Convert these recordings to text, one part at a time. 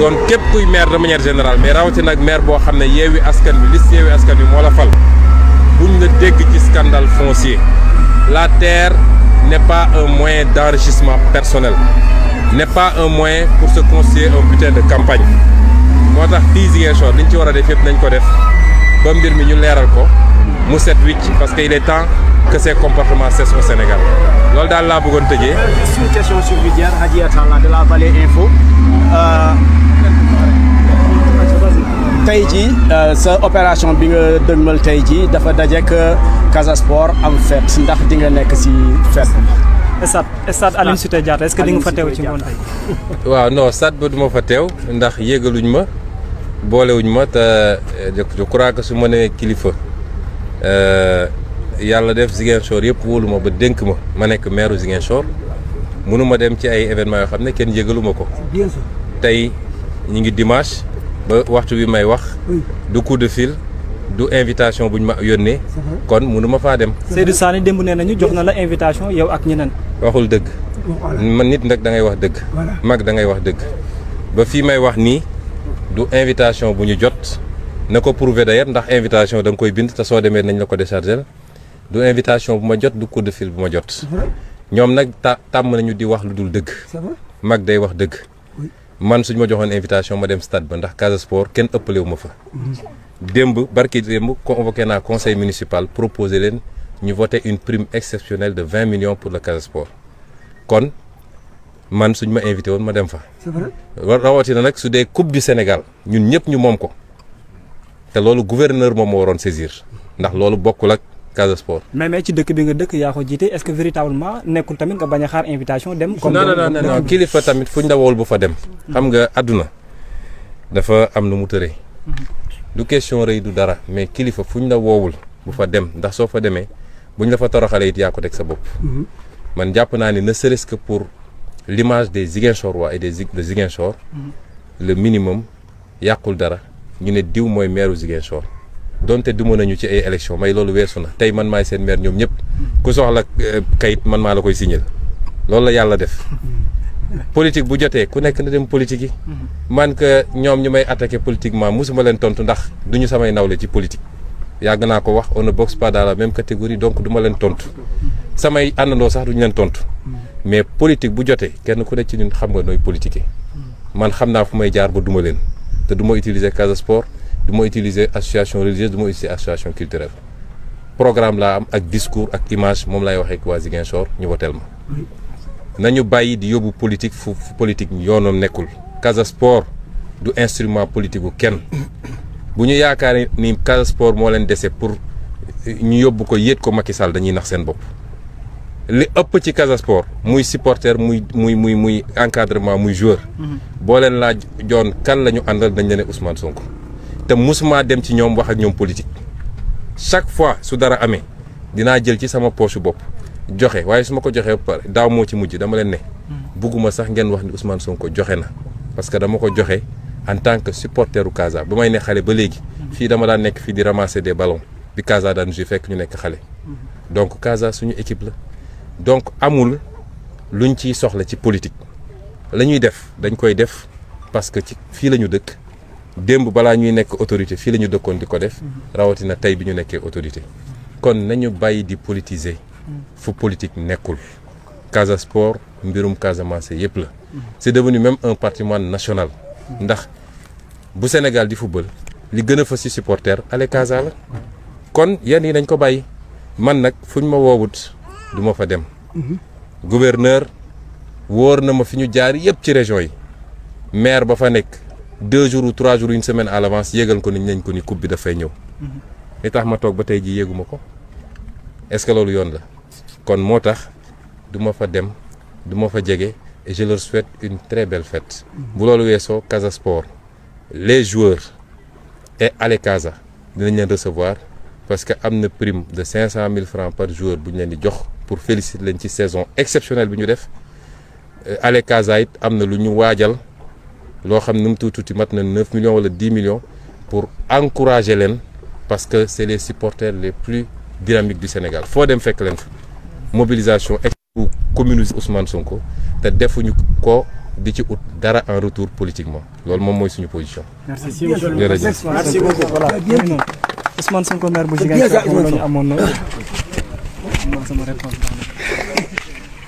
kon képp kuy maire de manière générale mais rawatina nag maire boo xam ne Yewwi Askan Wi liste Yewwi Askan Wi moo la fal buñ la dégg ci scandale foncier. La terre n'est pas un moyen d'enrichissement personnel, n'est pas un moyen pour se construire un butin de campagne. moo tax fii Ziguinchor liñ ci war a def yëpp nañ ko def ba mbir mi ñu leeral ko mu set wicc parce que il est temps que ces comportements cessent au Sénégal loolu daal laa bëggoon tëjee. une question subsidiaire Hadia Talla de la Vallée Info. tey jii sa opération bi nga dëgmal tey jii dafa dajeek Casa Sport am fête ndax di nga nekk ci fête bi. stade Aline Sitoé Diatta est-ce que di nga fa teew ci ngoon tey. waaw non stade ba du ma fa teew ndax yégaluñ ma boolewuñ ma te je crois que su ma nee kilifa yàlla def Ziguinchor yëpp wóolu ma ba dénk ma nekk maire Ziguinchor mënu ma dem ci ay événements yoo xam ne kenn yégalu ma ko. tey ñu ngi dimanche ba waxtu bi may wax du coup de fil du invitation buñ ma yónnee kon mënu ma faa dem. Seydou Sané démb nee nañu jox na la invitation yow ak ñeneen. waxul dëgg man nit nag da ngay wax dëgg mag da ngay wax dëgg ba fii may wax nii du invitation bu ñu jot na ko prouver d'ailleurs ndax invitation da nga koy bind te soo demee nañ la ko décharger du invitation bu ma jot du coup de fil bu ma jot ñoom nag tàmm nañu di wax lu dul dëgg mag day wax dëgg man suñ ma joxoon invitation ma dem stade ba ndax Casa Sport kenn ëppalewu ma fa barki démb convoqué naa conseil municipal proposé leen ñu voté une prime exceptionnelle de 20 millions pour le Casa Sport kon man suñ ma invité woon ma dem fa rawatina nag su dee coupe du Sénégal ñun ñëpp ñu moom ko te loolu gouverneur moom moo waroon saisir ndax loolu bokkul ak Casa Sport. mais ci dëkk bi nga dëkk yaa ko jiite est-ce que véritablement nekkul tamit nga bañ a xaar invitation dem. comme non kilifa tamit fuñ la woowul bu fa dem. xam nga àdduna dafa am nu mu tëree. du question rëy du dara mais kilifa fuñ la woowul bu fa dem ndax soo fa demee buñ la fa toroxalee it yaa ko teg sa bopp. man jàpp naa ne ne serait-ce que pour l'image des Ziguinchorois et de Ziguinchor. le minimum yàqul dara ñu ne diw mooy maire Ziguinchor. donte du mën nañu ci ay élection may loolu weesu na tey man maay seen maire ñoom ñëpp ku soxla kayit man maa la koy signal loolu la yàlla def politique bu jotee ku nekk na dem politique yi man que ñoom ñu may attaqué politiquement musuma leen tontu ndax du ñu samay nawle ci politique yàgg naa ko wax on ne boxe pas dans la même catégorie donc du ma leen tontu samay àndandoo sax duñu leen tontu mais politique bu jotee kenn ku nekk ci ñun xam nga nooy politiquer man xam naa fu may jaar ba duma leen te du ma utiliser Casa Sport du ma utiliser association religieuse du ma utiliser association culturelle programme laa am ak discours ak image moom laay waxee ak waa Ziguinchor ñu woteel ma nañu bàyyi di yóbbu politique fu politique yoonam nekkul Casa Sport du instrument politique bu kenn bu ñu yaakaar ni Casa Sport moo leen dese pour ñu yóbbu ko yéet ko Macky Sall dañuy nax seen bopp li ëpp ci Casa Sport muy supporter muy encadrement muy joueur boo leen laaj joon kan la ñu àndal dañ la ne Ousmane Sonko te musuma dem ci ñoom wax ak ñoom politique chaque fois su dara amee dinaa jël ci sama poche bopp joxe waaye su ma ko joxee ba pare daaw moo ci mujj dama leen ne bugguma sax ngeen wax ni Ousmane Sonko joxe na parce que dama ko joxe en tant que supporteru Casa ba may ne xale ba léegi fii dama daan nekk fii di ramasser des ballons bi Casa daan jouer fekk ñu nekk xale donc Casa suñu équipe la donc amul luñ ciy soxla ci politique la ñuy def dañ koy def parce que ci fii la ñu dëkk démb balaa ñuy nekk autorité fii la ñu dëkkoon di ko def rawatina tey bi ñu nekkee autorité kon nañu bàyyi di politiser fu politique nekkul Casa Sport mbirum Casamance yëpp la c'est devenu même un patrimoine national ndax bu Sénégal di football li gën a fa ci supporter ale Casa la kon yenn yi nañ ko bàyyi man nag fuñ ma woowut du ma fa dem gouverneur wóor na ma fi ñu jaar yëpp ci région yi maire ba fa nekk 2 jours ou 3 jours une semaine à l'avance yéegal ko ni nañ ko ni coupe bi dafay ñëw li tax ma toog ba tey ji yéeguma ko est-ce que loolu yoon la kon moo tax du ma fa dem du ma fa jege et je leur souhaite une très belle fête bu loolu weesoo Casa Sport les joueurs et ale Casa dinañ leen recevoir parce que am na prime de 500 000 francs par joueur bu ñu leen di jox pour féliciter leen ci saison exceptionnelle bi ñu def ale Casa it am na lu ñu waajal loo xam ne nu mu tuuti mat na 9 millions wala 10 millions pour encourager leen parce que c'est les supporters les plus dynamiques du Sénégal foo dem fekk leen fa mobilisation ex commune Ousmane Sonko te defuñu ko di ci ut dara en retour politiquement loolu moom mooy suñu position. merci jërëjëf. merci beaucoup. voilà Ousmane Sonko maire bu Ziguinchor moom la ñu amoon na sama réponse.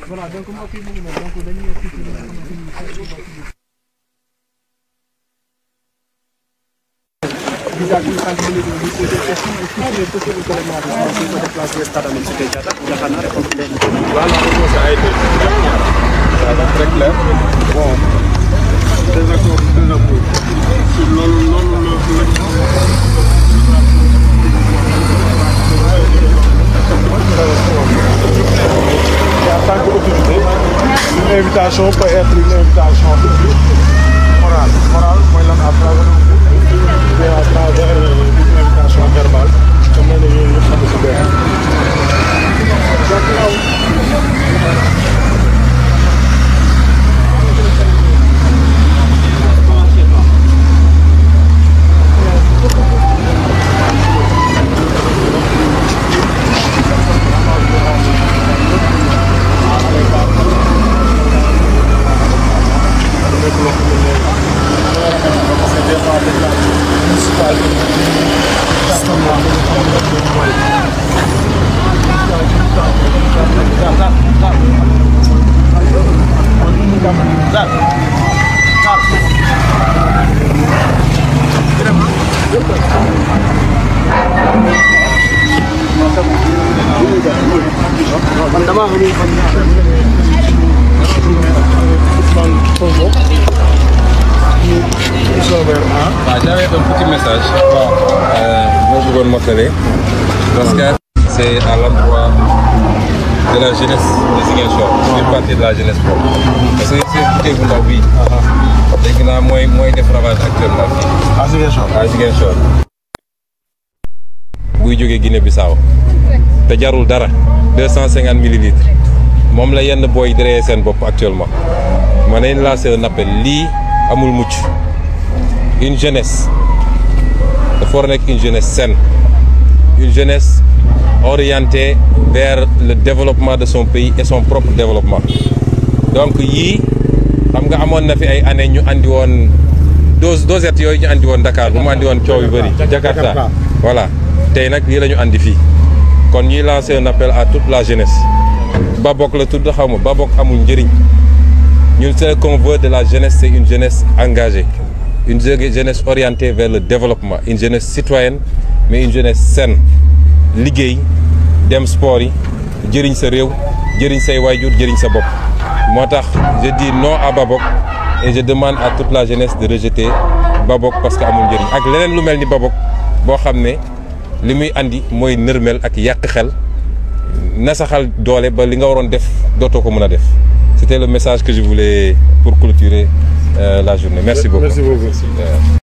Voilà, donc mbokk yi mu ngi noonu donc dañuy très clair. Bon, désaccord. En tant qu'autorité, une invitation peut être une invitation morale. Morale, moi, à travers une invitation verbale, comme on est J'avais un petit message. Vous pouvez montrer parce que c'est à l'endroit de la jeunesse de Ziguinchor. Je fais partie de la jeunesse propre. Parce que c'est écouté vous oui. Dégg naa mooy def ravage actuellement fii. à Ziguinchor. À Ziguinchor. buy jógee Guinée-Bissau te jarul dara 250 millilitres moom la yenn booy dreyee seen bopp actuellement ma ne lancé un appel lii amul mucc une jeunesse dafa war a nekk une jeunesse saine une jeunesse orientée vers le développement de son pays et son propre développement donc yii xam nga amoon na fi ay années ñu andi woon dosette yooyu ñu andi woon Dakar bu mu andi woon coow yu bëri Jakarta voilà tey nag lii la ñu andi fii kon ñuy lancer un appel à toute la jeunesse Babok la tudd xaw ma Babok amul njëriñ ñun ce qu'on veut de la jeunesse c'est une jeunesse engagée une jeunesse orientée vers le développement une jeunesse citoyenne mais une jeunesse saine liggéey dem sport yi jëriñ sa réew jëriñ say waajur jëriñ sa bopp moo tax je dis non à Babok et je demande à toute la jeunesse de rejeter Babok parce que amul njëriñ ak leneen lu mel ni Babok boo xam ne li muy andi mooy nërmel ak yàq xel nasaxal doole ba li nga waroon def dootoo ko mën a def c'était le message que je voulais pour clôturer la journée merci beaucoup. Merci beaucoup.